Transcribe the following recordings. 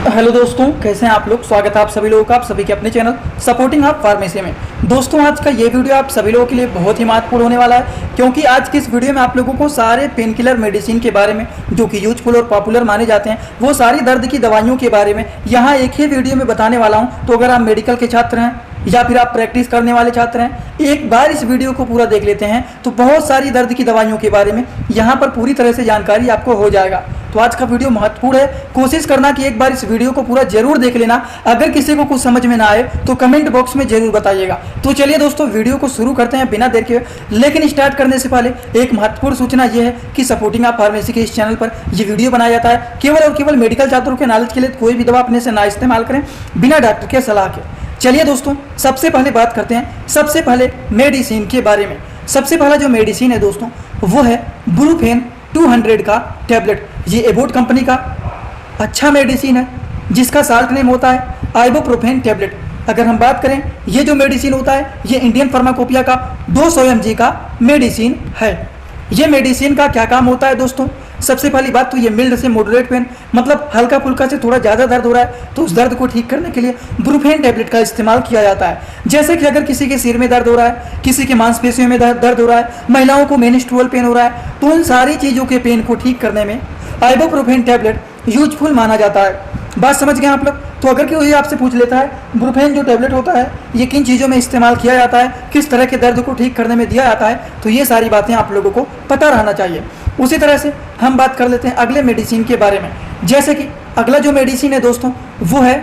तो हेलो दोस्तों, कैसे हैं आप लोग। स्वागत है आप सभी लोगों का आप सभी के अपने चैनल सपोर्टिंग आप फार्मेसी में। दोस्तों, आज का ये वीडियो आप सभी लोगों के लिए बहुत ही महत्वपूर्ण होने वाला है, क्योंकि आज की इस वीडियो में आप लोगों को सारे पेन किलर मेडिसिन के बारे में जो कि यूजफुल और पॉपुलर माने जाते हैं, वो सारी दर्द की दवाइयों के बारे में यहाँ एक ही वीडियो में बताने वाला हूँ। तो अगर आप मेडिकल के छात्र हैं या फिर आप प्रैक्टिस करने वाले छात्र हैं, एक बार इस वीडियो को पूरा देख लेते हैं तो बहुत सारी दर्द की दवाइयों के बारे में यहाँ पर पूरी तरह से जानकारी आपको हो जाएगा। तो आज का वीडियो महत्वपूर्ण है, कोशिश करना कि एक बार इस वीडियो को पूरा जरूर देख लेना। अगर किसी को कुछ समझ में ना आए तो कमेंट बॉक्स में जरूर बताइएगा। तो चलिए दोस्तों, वीडियो को शुरू करते हैं बिना देर के। लेकिन स्टार्ट करने से पहले एक महत्वपूर्ण सूचना यह है कि सपोर्टिंग आप फार्मेसी के इस चैनल पर यह वीडियो बनाया जाता है केवल और केवल मेडिकल छात्रों के नॉलेज के लिए। कोई भी दवा अपने से ना इस्तेमाल करें बिना डॉक्टर के सलाह के। चलिए दोस्तों, सबसे पहले बात करते हैं सबसे पहले मेडिसिन के बारे में। सबसे पहला जो मेडिसिन है दोस्तों, वो है ब्रूफेन 200 का टैबलेट। ये एबोट कंपनी का अच्छा मेडिसिन है, जिसका साल्ट नेम होता है आइबुप्रोफेन टैबलेट। अगर हम बात करें, ये जो मेडिसिन होता है ये इंडियन फार्माकोपिया का 200 mg का मेडिसिन है। ये मेडिसिन का क्या काम होता है दोस्तों, सबसे पहली बात तो ये मिल्ड से मॉडरेट पेन, मतलब हल्का फुल्का से थोड़ा ज़्यादा दर्द हो रहा है तो उस दर्द को ठीक करने के लिए ब्रूफेन टैबलेट का इस्तेमाल किया जाता है। जैसे कि अगर किसी के सिर में दर्द हो रहा है, किसी के मांसपेशियों में दर्द हो रहा है, महिलाओं को मेनिस्ट्रुअल पेन हो रहा है, तो उन सारी चीज़ों के पेन को ठीक करने में आइबुप्रोफेन टैबलेट यूजफुल माना जाता है। बात समझ गए आप लोग। तो अगर कोई आपसे पूछ लेता है ब्रूफेन जो टैबलेट होता है ये किन चीज़ों में इस्तेमाल किया जाता है, किस तरह के दर्द को ठीक करने में दिया जाता है, तो ये सारी बातें आप लोगों को पता रहना चाहिए। उसी तरह से हम बात कर लेते हैं अगले मेडिसिन के बारे में। जैसे कि अगला जो मेडिसिन है दोस्तों, वो है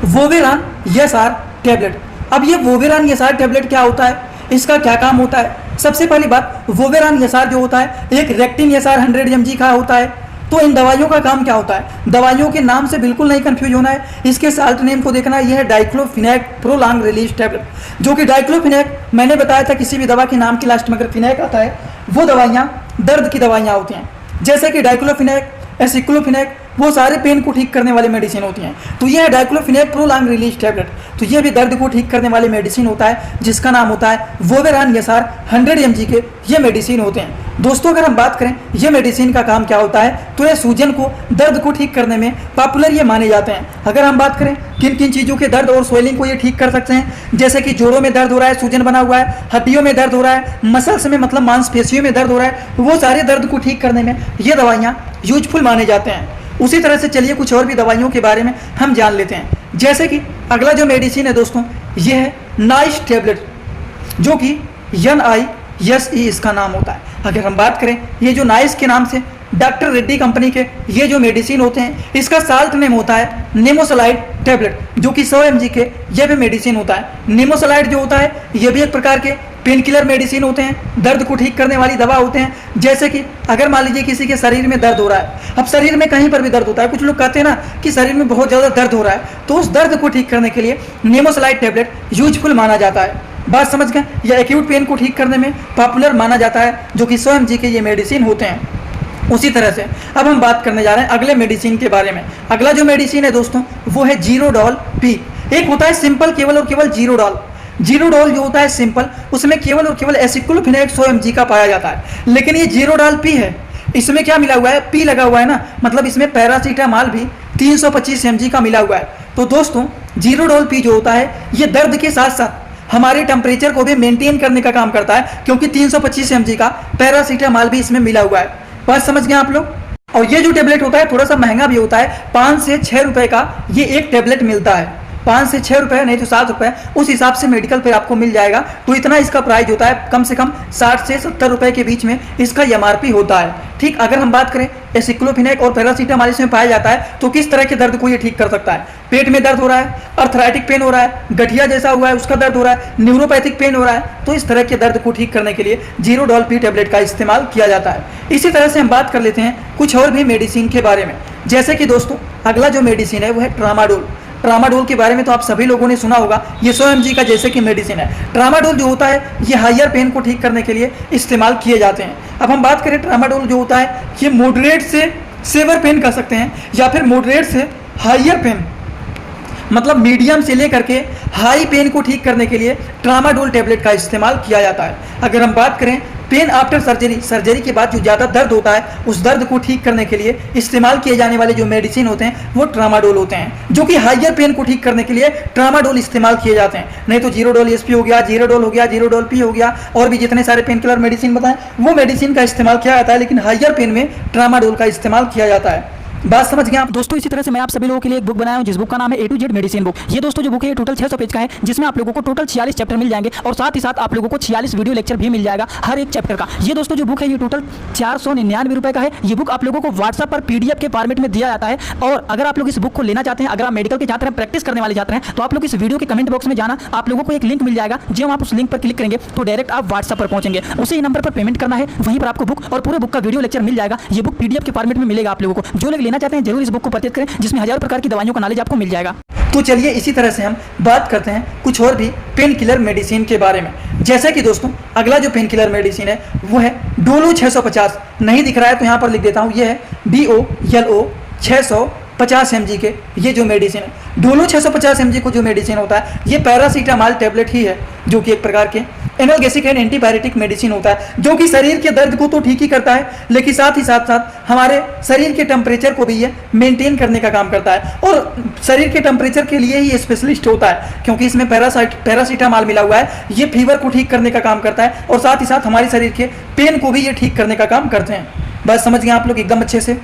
वोवेरान एसआर टैबलेट। अब ये वोवेरान एसआर टैबलेट क्या होता है, इसका क्या काम होता है। सबसे पहली बात, वोवेरान एसआर जो होता है एक रेक्टिन एसआर 100 mg का होता है। तो इन दवाइयों का काम क्या होता है, दवाइयों के नाम से बिल्कुल नहीं कंफ्यूज होना है, इसके साल्ट नेम को देखना है। यह है डाइक्लोफिनेक प्रोलॉन्ग रिलीज टैबलेट, जो कि डाइक्लोफिनेक मैंने बताया था किसी भी दवा के नाम के लास्ट में अगर फिनेक आता है वो दवाइयाँ दर्द की दवाइयाँ होती हैं। जैसे कि डाइक्लोफिनेक, एसिक्लोफिनेक, वो सारे पेन को ठीक करने वाले मेडिसिन होती हैं। तो यह है डाइक्लोफिनेक प्रोलॉन्ग रिलीज टैबलेट। तो यह भी दर्द को ठीक करने वाले मेडिसिन होता है, जिसका नाम होता है वोवेरान एसआर 100 mg के ये मेडिसिन होते हैं। दोस्तों, अगर हम बात करें ये मेडिसिन का काम क्या होता है, तो ये सूजन को, दर्द को ठीक करने में पॉपुलर ये माने जाते हैं। अगर हम बात करें किन किन चीज़ों के दर्द और स्वेलिंग को ये ठीक कर सकते हैं, जैसे कि जोड़ों में दर्द हो रहा है, सूजन बना हुआ है, हड्डियों में दर्द हो रहा है, मसल्स में मतलब मांसपेशियों में दर्द हो रहा है, तो वो सारे दर्द को ठीक करने में ये दवाइयाँ यूजफुल माने जाते हैं। उसी तरह से चलिए कुछ और भी दवाइयों के बारे में हम जान लेते हैं। जैसे कि अगला जो मेडिसिन है दोस्तों, ये है नाइस टैबलेट, जो कि NISE इसका नाम होता है। अगर हम बात करें, ये जो नाइस के नाम से डॉक्टर रेड्डी कंपनी के ये जो मेडिसिन होते हैं, इसका साल्ट नेम होता है नेमोसलाइड टैबलेट, जो कि 100 mg के ये भी मेडिसिन होता है। नेमोसलाइड जो होता है ये भी एक प्रकार के पेन किलर मेडिसिन होते हैं, दर्द को ठीक करने वाली दवा होते हैं। जैसे कि अगर मान लीजिए किसी के शरीर में दर्द हो रहा है, अब शरीर में कहीं पर भी दर्द होता है, कुछ लोग कहते हैं ना कि शरीर में बहुत ज़्यादा दर्द हो रहा है, तो उस दर्द को ठीक करने के लिए नेमोसलाइड टैबलेट यूजफुल माना जाता है। बात समझ गए। यह एक्यूट पेन को ठीक करने में पॉपुलर माना जाता है, जो कि 100 mg के ये मेडिसिन होते हैं। उसी तरह से अब हम बात करने जा रहे हैं अगले मेडिसिन के बारे में। अगला जो मेडिसिन है दोस्तों, वो है जीरोडॉल पी। एक होता है सिंपल केवल और केवल जीरोडॉल। जीरोडॉल जो होता है सिंपल, उसमें केवल और केवल एसिक्लोफिनेक 100 mg का पाया जाता है। लेकिन ये जीरोडॉल पी है, इसमें क्या मिला हुआ है, पी लगा हुआ है ना, मतलब इसमें पैरासीटामॉल भी 325 mg का मिला हुआ है। तो दोस्तों, जीरोडॉल पी जो होता है ये दर्द के साथ साथ हमारे टेम्परेचर को भी मेंटेन करने का काम करता है, क्योंकि 325 mg का पैरासीटामॉल भी इसमें मिला हुआ है। बात समझ गए आप लोग। और ये जो टेबलेट होता है थोड़ा सा महंगा भी होता है, 5 से 6 रुपए का ये एक टेबलेट मिलता है। 5 से 6 रुपए, नहीं तो 7 रुपए, उस हिसाब से मेडिकल पे आपको मिल जाएगा। तो इतना इसका प्राइस होता है, कम से कम 60 से 70 रुपए के बीच में इसका MRP होता है। ठीक, अगर हम बात करें एसिक्लोफिनेक और पैरासीटामॉल इसमें पाया जाता है, तो किस तरह के दर्द को ये ठीक कर सकता है। पेट में दर्द हो रहा है, अर्थराइटिक पेन हो रहा है, गठिया जैसा हुआ है उसका दर्द हो रहा है, न्यूरोपैथिक पेन हो रहा है, तो इस तरह के दर्द को ठीक करने के लिए जीरोडॉल पी टैबलेट का इस्तेमाल किया जाता है। इसी तरह से हम बात कर लेते हैं कुछ और भी मेडिसिन के बारे में। जैसे कि दोस्तों, अगला जो मेडिसिन है वो है ट्रामाडोल। ट्रामाडोल के बारे में तो आप सभी लोगों ने सुना होगा, ये 100 mg का जैसे कि मेडिसिन है। ट्रामाडोल जो होता है ये हायर पेन को ठीक करने के लिए इस्तेमाल किए जाते हैं। अब हम बात करें, ट्रामाडोल जो होता है ये मॉडरेट से सेवर पेन कर सकते हैं, या फिर मॉडरेट से हायर पेन, मतलब मीडियम से लेकर के हाई पेन को ठीक करने के लिए ट्रामाडोल टैबलेट का इस्तेमाल किया जाता है। अगर हम बात करें पेन आफ्टर सर्जरी, सर्जरी के बाद जो ज़्यादा दर्द होता है उस दर्द को ठीक करने के लिए इस्तेमाल किए जाने वाले जो मेडिसिन होते हैं वो ट्रामाडोल होते हैं, जो कि हाइयर पेन को ठीक करने के लिए ट्रामाडोल इस्तेमाल किए जाते हैं। नहीं तो जीरोडोल एसपी हो गया, जीरोडोल हो गया, जीरोडोल पी हो गया, और भी जितने सारे पेन किलर मेडिसिन बताएं वो मेडिसिन का इस्तेमाल किया जाता है, लेकिन हाइयर पेन में ट्रामाडोल का इस्तेमाल किया जाता है। बात समझ गए आप दोस्तों। इसी तरह से मैं आप सभी लोगों के लिए एक बुक बनाया हूं जिस बुक का नाम है A to Z medicine book. ये दोस्तों जो बुक है ये टोटल 600 पेज का है, जिसमें आप लोगों को टोटल 46 चैप्टर मिल जाएंगे और साथ ही साथ आप लोगों को 46 वीडियो लेक्चर भी मिल जाएगा हर एक चैप्टर का। ये दोस्तों जो बुक है ये टोटल 499 रुपए का है। ये बुक आप लोगों को व्हाट्सएप पर PDF के फॉर्मेट में दिया जाता है। और अगर आप लोग इस बुक को लेना चाहते हैं, अगर आप मेडिकल के छात्र हैं, प्रैक्टिस करने वाले छात्र हैं, तो आप लोग इस वीडियो के कमेंट बॉक्स में जाना, आप लोगों को एक लिंक मिल जाएगा। जब आप उस लिंक पर क्लिक करेंगे तो डायरेक्ट आप व्हाट्सएप पर पहुंचेंगे, उसी नंबर पर पेमेंट करना है, वहीं पर आपको बुक और पूरे बुक का वीडियो लेक्चर मिल जाएगा। ये बुक PDF के फॉर्मेट में मिलेगा आप लोगों को। जो लोग लेना चाहते हैं जरूर इस बुक को परचेज करें, जिसमें हजारों प्रकार की दवाइयों का नॉलेज आपको मिल जाएगा। तो चलिए इसी तरह से हम बात करते हैं कुछ और भी पेन किलर मेडिसिन के बारे में। जैसे कि दोस्तों अगला जो पेन किलर मेडिसिन है वो है डोलो 650। नहीं दिख रहा है तो यहाँ पर लिख देता हूँ, ये है BOLO 650 mg के ये जो मेडिसिन है। डोलो 650 mg को जो मेडिसिन होता है ये पैरासीटामॉल टैबलेट ही है, जो कि एक प्रकार के एनाल्गेसिक एंड एंटीबायोटिक मेडिसिन होता है, जो कि शरीर के दर्द को तो ठीक ही करता है, लेकिन साथ ही साथ हमारे शरीर के टेम्परेचर को भी ये मेंटेन करने का काम करता है। और शरीर के टेम्परेचर के लिए ही स्पेशलिस्ट होता है, क्योंकि इसमें पैरासीटामॉल मिला हुआ है। ये फीवर को ठीक करने का काम करता है और साथ ही साथ हमारे शरीर के पेन को भी ये ठीक करने का काम करते हैं। बस समझ गए आप लोग एकदम अच्छे से।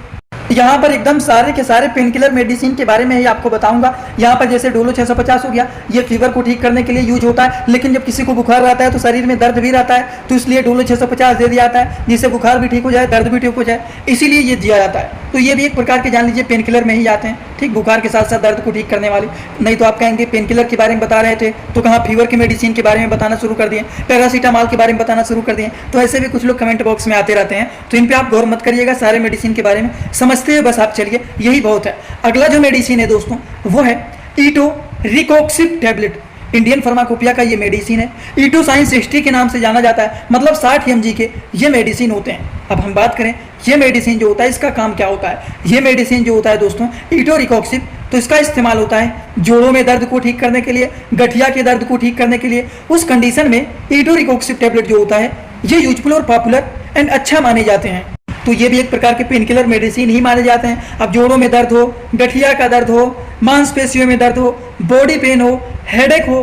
यहाँ पर एकदम सारे के सारे पेन किलर मेडिसिन के बारे में ही आपको बताऊंगा। यहाँ पर जैसे डोलो 650 हो गया, ये फीवर को ठीक करने के लिए यूज होता है, लेकिन जब किसी को बुखार रहता है तो शरीर में दर्द भी रहता है, तो इसलिए डोलो 650 दे दिया जाता है, जिससे बुखार भी ठीक हो जाए, दर्द भी ठीक हो जाए, इसीलिए ये दिया जाता है। तो ये भी एक प्रकार के जान लीजिए पेन किलर में ही आते हैं, ठीक, बुखार के साथ साथ दर्द को ठीक करने वाले। नहीं तो आप कहेंगे पेन किलर के बारे में बता रहे थे तो कहाँ फीवर के मेडिसिन के बारे में बताना शुरू कर दिए, पैरासीटामॉल के बारे में बताना शुरू कर दिए। तो ऐसे भी कुछ लोग कमेंट बॉक्स में आते रहते हैं, तो इन पर आप गौर मत करिएगा, सारे मेडिसिन के बारे में समझते हुए बस आप चलिए, यही बहुत है। अगला जो मेडिसिन है दोस्तों वो है इटोरिकोक्सिब टैबलेट। इंडियन फार्माकोपिया का ये मेडिसिन है। इटोसाइन 60 के नाम से जाना जाता है, मतलब 60 mg के ये मेडिसिन होते हैं। अब हम बात करें ये मेडिसिन जो होता है इसका काम क्या होता है। ये मेडिसिन जो होता है दोस्तों इटोरिकोक्सिब, तो इसका इस्तेमाल होता है जोड़ों में दर्द को ठीक करने के लिए, गठिया के दर्द को ठीक करने के लिए। उस कंडीशन में इटोरिकोक्सिब टैबलेट जो होता है ये यूजफुल और पॉपुलर एंड अच्छा माने जाते हैं। तो ये भी एक प्रकार के पेन किलर मेडिसिन ही माने जाते हैं। अब जोड़ों में दर्द हो, गठिया का दर्द हो, मांसपेशियों में दर्द हो, बॉडी पेन हो, हेडेक हो,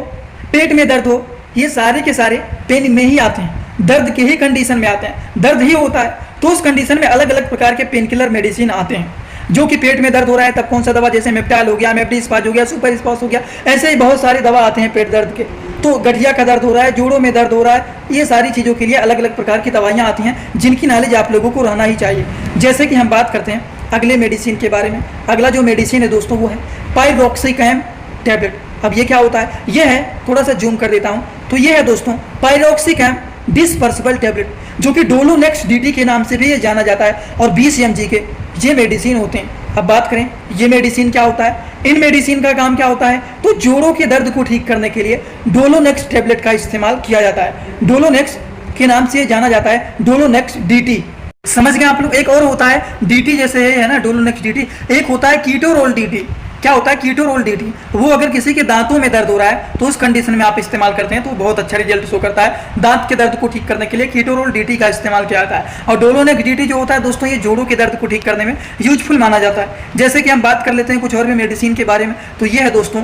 पेट में दर्द हो, ये सारे के सारे पेन में ही आते हैं, दर्द के ही कंडीशन में आते हैं, दर्द ही होता है। तो उस कंडीशन में अलग अलग प्रकार के पेन किलर मेडिसिन आते हैं। जो कि पेट में दर्द हो रहा है तब कौन सा दवा, जैसे मेप्टाल हो गया, मेप्टिस्पाज हो गया, सुपर स्पास हो गया, ऐसे ही बहुत सारे दवा आते हैं पेट दर्द के। तो गठिया का दर्द हो रहा है, जोड़ों में दर्द हो रहा है, ये सारी चीज़ों के लिए अलग अलग प्रकार की दवाइयाँ आती हैं, जिनकी नॉलेज आप लोगों को रहना ही चाहिए। जैसे कि हम बात करते हैं अगले मेडिसिन के बारे में। अगला जो मेडिसिन है दोस्तों वो है पाइरोक्सिकैम टैबलेट। अब ये क्या होता है, ये है, थोड़ा सा जूम कर देता हूँ, तो ये है दोस्तों पाइरोक्सिकैम डिस्पर्सिबल टैबलेट, जो कि डोलोनेक्स DT के नाम से भी ये जाना जाता है, और 20 mg के ये मेडिसिन होते हैं। अब बात करें ये मेडिसिन क्या होता है, इन मेडिसिन का काम क्या होता है, तो जोड़ों के दर्द को ठीक करने के लिए डोलोनेक्स टैबलेट का इस्तेमाल किया जाता है। डोलोनेक्स के नाम से जाना जाता है, डोलोनेक्स DT। समझ गए आप लोग। एक और होता है DT, जैसे है ना डोलोनेक्स DT, एक होता है कीटोरोल DT। क्या होता है कीटोरोल DT, वो अगर किसी के दांतों में दर्द हो रहा है तो उस कंडीशन में आप इस्तेमाल करते हैं तो बहुत अच्छा रिजल्ट शो करता है। दांत के दर्द को ठीक करने के लिए कीटोरोल DT का इस्तेमाल किया जाता है। और डोलोनेक्स DT जो होता है दोस्तों ये जोड़ों के दर्द को ठीक करने में यूजफुल माना जाता है। जैसे कि हम बात कर लेते हैं कुछ और भी मेडिसिन के बारे में, तो ये है दोस्तों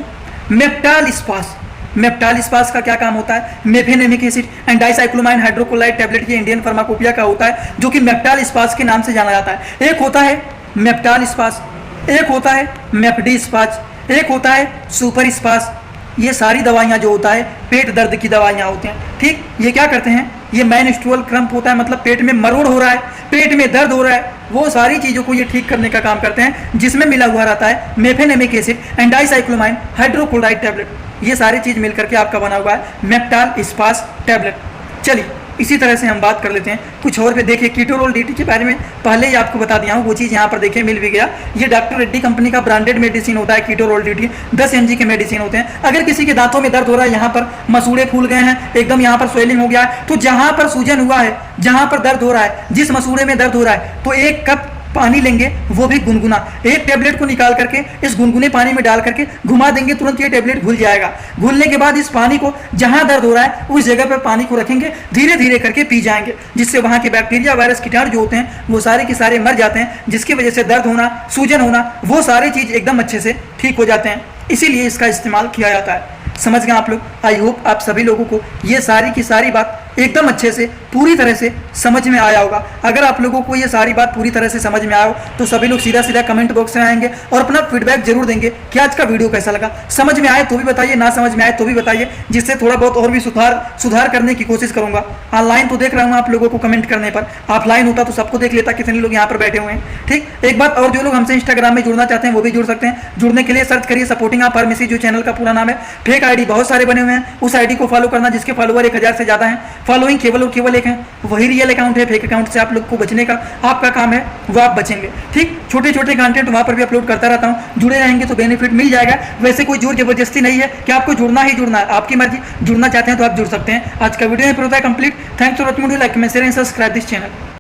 मेप्टालिस्पास। मेप्टालिस्पास का क्या काम होता है, mefenamic acid and dicyclomine hydrochloride tablet ये इंडियन फार्माकोपिया का होता है, जो कि मेप्टालिस्पास के नाम से जाना जाता है। एक होता है मेप्टालिस्पास, एक होता है मेप्डिस्पास, एक होता है सुपर स्पास। ये सारी दवाइयाँ जो होता है पेट दर्द की दवाइयाँ होती हैं, ठीक। ये क्या करते हैं, ये मेनस्ट्रुअल क्रम्प होता है, मतलब पेट में मरोड़ हो रहा है, पेट में दर्द हो रहा है, वो सारी चीज़ों को ये ठीक करने का काम करते हैं, जिसमें मिला हुआ रहता है mefenamic acid and dicyclomine hydrochloride tablet. ये सारी चीज़ मिलकर के आपका बना हुआ है मेप्टालिस्पास टैबलेट। चलिए इसी तरह से हम बात कर लेते हैं कुछ और पे। देखिए कीटोरोल DT के बारे में पहले ही आपको बता दिया हूँ, वो चीज़ यहाँ पर देखिए मिल भी गया। ये डॉक्टर रेड्डी कंपनी का ब्रांडेड मेडिसिन होता है कीटोरोल DT, 10 mg के मेडिसिन होते हैं। अगर किसी के दांतों में दर्द हो रहा है, यहाँ पर मसूड़े फूल गए हैं, एकदम यहाँ पर स्वेलिंग हो गया है, तो जहाँ पर सूजन हुआ है, जहाँ पर दर्द हो रहा है, जिस मसूड़े में दर्द हो रहा है, तो 1 कप पानी लेंगे, वो भी गुनगुना। एक टेबलेट को निकाल करके इस गुनगुने पानी में डाल करके घुमा देंगे, तुरंत ये टेबलेट घुल जाएगा। घुलने के बाद इस पानी को जहां दर्द हो रहा है उस जगह पर पानी को रखेंगे, धीरे धीरे करके पी जाएंगे, जिससे वहां के बैक्टीरिया, वायरस, कीटाणु जो होते हैं वो सारे के सारे मर जाते हैं, जिसकी वजह से दर्द होना, सूजन होना, वो सारी चीज एकदम अच्छे से ठीक हो जाते हैं। इसीलिए इसका इस्तेमाल किया जाता है। समझ गए आप लोग? आई होप आप सभी लोगों को ये सारी की सारी बात एकदम अच्छे से पूरी तरह से समझ में आया होगा। अगर आप लोगों को ये सारी बात पूरी तरह से समझ में आया हो तो सभी लोग सीधा सीधा कमेंट बॉक्स में आएंगे और अपना फीडबैक जरूर देंगे कि आज का वीडियो कैसा लगा। समझ में आए तो भी बताइए, ना समझ में आए तो भी बताइए, जिससे थोड़ा बहुत और भी सुधार करने की कोशिश करूंगा। ऑनलाइन तो देख रहा हूँ आप लोगों को कमेंट करने पर, ऑफलाइन होता तो सबको देख लेता, कितने लोग यहाँ पर बैठे हुए हैं। ठीक, एक बात और, जो लोग हमसे इंस्टाग्राम में जुड़ना चाहते हैं वो भी जुड़ सकते हैं। जुड़ने के लिए सर्च करिए सपोर्टिंग आप फार्मेसी, जो चैनल का पूरा नाम है। फेक आईडी बहुत सारे बने हुए हैं, उस आईडी को फॉलो करना जिसके फॉलोवर 1000 से ज्यादा हैं। फॉलोइंग केवल और केवल एक है, वही रियल अकाउंट है। फेक अकाउंट से आप लोग को बचने का आपका काम है, वो आप बचेंगे। ठीक, छोटे छोटे कंटेंट वहां पर भी अपलोड करता रहता हूं, जुड़े रहेंगे तो बेनिफिट मिल जाएगा। वैसे कोई जोर जबरदस्ती नहीं है कि आपको जुड़ना ही जुड़ना है, आपकी मर्जी। जुड़ना चाहते हैं तो आप जुड़ सकते हैं। आज का वीडियो में पूरा complete. Thanks for watching, like, comment, share and subscribe this channel.